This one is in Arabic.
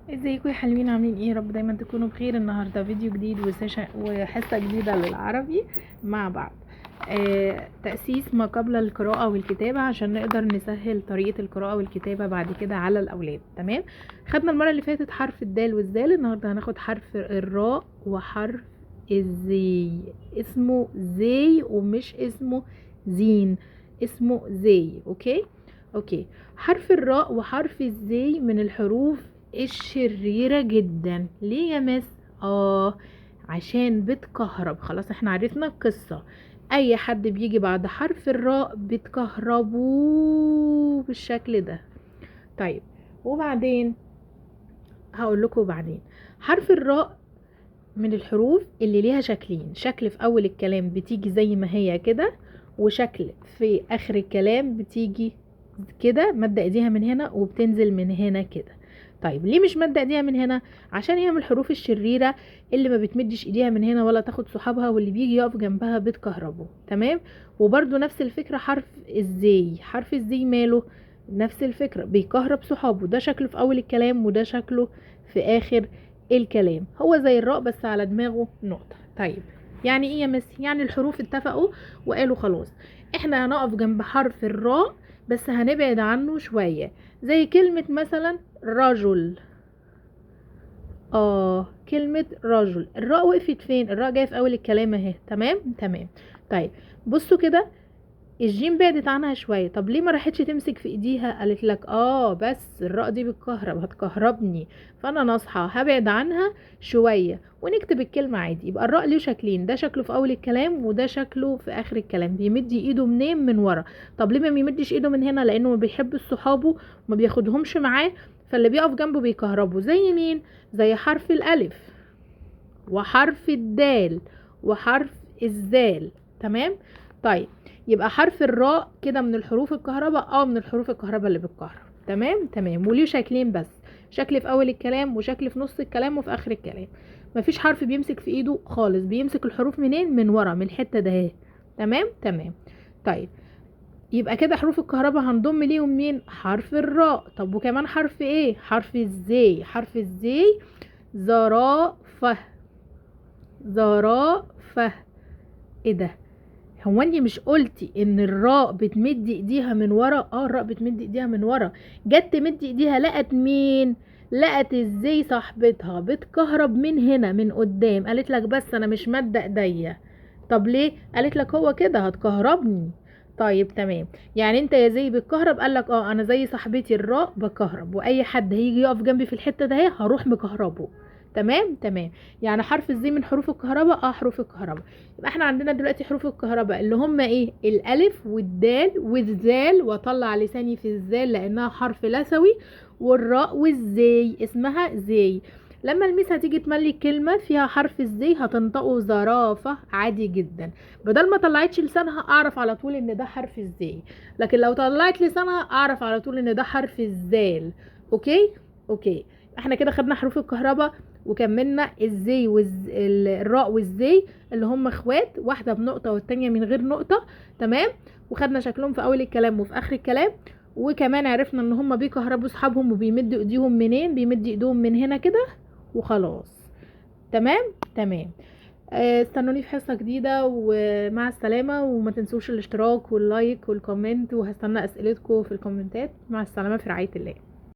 ازيكم يا حلوين، عاملين ايه؟ يا رب دايما تكونوا بخير. النهارده فيديو جديد وحصه جديده للعربي مع بعض. تأسيس ما قبل القراءة والكتابة عشان نقدر نسهل طريقة القراءة والكتابة بعد كده على الأولاد. تمام. خدنا المرة اللي فاتت حرف الدال والزال، النهارده هناخد حرف الراء وحرف الزي. اسمه زي ومش اسمه زين، اسمه زي. اوكي. حرف الراء وحرف الزي من الحروف الشريرة جدا. ليه يا مس؟ عشان بتكهرب. خلاص احنا عرفنا القصة. اي حد بيجي بعد حرف الراء بتكهربوه بالشكل ده. طيب، وبعدين هقول لكم بعدين. حرف الراء من الحروف اللي ليها شكلين، شكل في اول الكلام بتيجي زي ما هي كده، وشكل في اخر الكلام بتيجي كده مادة ايديها من هنا وبتنزل من هنا كده. طيب ليه مش مادة ايديها من هنا؟ عشان هي من الحروف الشريرة اللي ما بتمدش ايديها من هنا ولا تاخد صحابها، واللي بيجي يقف جنبها بتكهربه. تمام. وبرده نفس الفكرة حرف الزي. حرف الزي ماله؟ نفس الفكرة، بيكهرب صحابه. ده شكله في اول الكلام وده شكله في اخر الكلام. هو زي الراء بس على دماغه نقطة. طيب يعني ايه يا مس؟ يعني الحروف اتفقوا وقالوا خلاص احنا هنقف جنب حرف الراء بس هنبعد عنه شوية. زي كلمة مثلا رجل. كلمة رجل، الراء وقفت فين؟ الراء جاية في اول الكلام اهي. تمام. طيب بصوا كده، الجيم بعدت عنها شويه. طب ليه ما راحتش تمسك في ايديها؟ قالت لك بس الراء دي بتكهرب، هتكهربني، فانا ناصحه هبعد عنها شويه ونكتب الكلمه عادي. يبقى الراء ليه شكلين، ده شكله في اول الكلام وده شكله في اخر الكلام. بيمد ايده منين؟ من ورا. طب ليه ما بيمدش ايده من هنا؟ لانه ما بيحبش صحابه وما بياخدهمش معاه، فاللي بيقف جنبه بيكهربوا. زي مين؟ زي حرف الالف وحرف الدال وحرف الزال. تمام. طيب يبقى حرف الراء كده من الحروف الكهرباء، من الحروف الكهرباء اللي بتكهرب. تمام. وليه شكلين بس، شكل في اول الكلام وشكل في نص الكلام وفي اخر الكلام. مفيش حرف بيمسك في ايده خالص، بيمسك الحروف منين؟ من ورا، من الحته ده اهي. تمام. طيب يبقى كده حروف الكهرباء هنضم ليهم مين؟ حرف الراء. طب وكمان حرف ايه؟ حرف الزي. حرف الزي زرافه. زرافه. ايه ده؟ هو انت مش قلتي ان الراء بتمد ايديها من ورا؟ الراء بتمد ايديها من ورا. جت تمد ايديها لقت مين؟ لقت ازاي صاحبتها بتكهرب من هنا من قدام. قالت لك بس انا مش مادة ايديا. طب ليه؟ قالت لك هو كده هتكهربني. طيب تمام. يعني انت يا زي بتكهرب؟ قال لك انا زي صاحبتي الراء بكهرب، واي حد هيجي يقف جنبي في الحتة ده هروح مكهربه. تمام. يعني حرف الزي من حروف الكهرباء. حروف الكهرباء. يبقى احنا عندنا دلوقتي حروف الكهرباء اللي هم ايه؟ الالف والدال والذال، واطلع لساني في الذال لانها حرف لثوي، والراء والزي اسمها زي. لما الميس هتيجي تملي كلمة فيها حرف الزي هتنطقه زرافة عادي جدا. بدل ما طلعتش لسانها اعرف على طول ان ده حرف الزي، لكن لو طلعت لسانها اعرف على طول ان ده حرف الزال. اوكي. احنا كده خدنا حروف الكهرباء وكملنا الزي الراء والزي اللي هم اخوات، واحدة بنقطة والتانية من غير نقطة. تمام. وخدنا شكلهم في اول الكلام وفي اخر الكلام. وكمان عرفنا ان هم بيكهربوا صحابهم وبيمدوا ايديهم منين؟ بيمد ايديهم من هنا كده وخلاص. تمام. استنوني في حصة جديدة، ومع السلامة. وما تنسوش الاشتراك واللايك والكومنت، وهستنى اسئلتكم في الكومنتات. مع السلامة، في رعاية الله.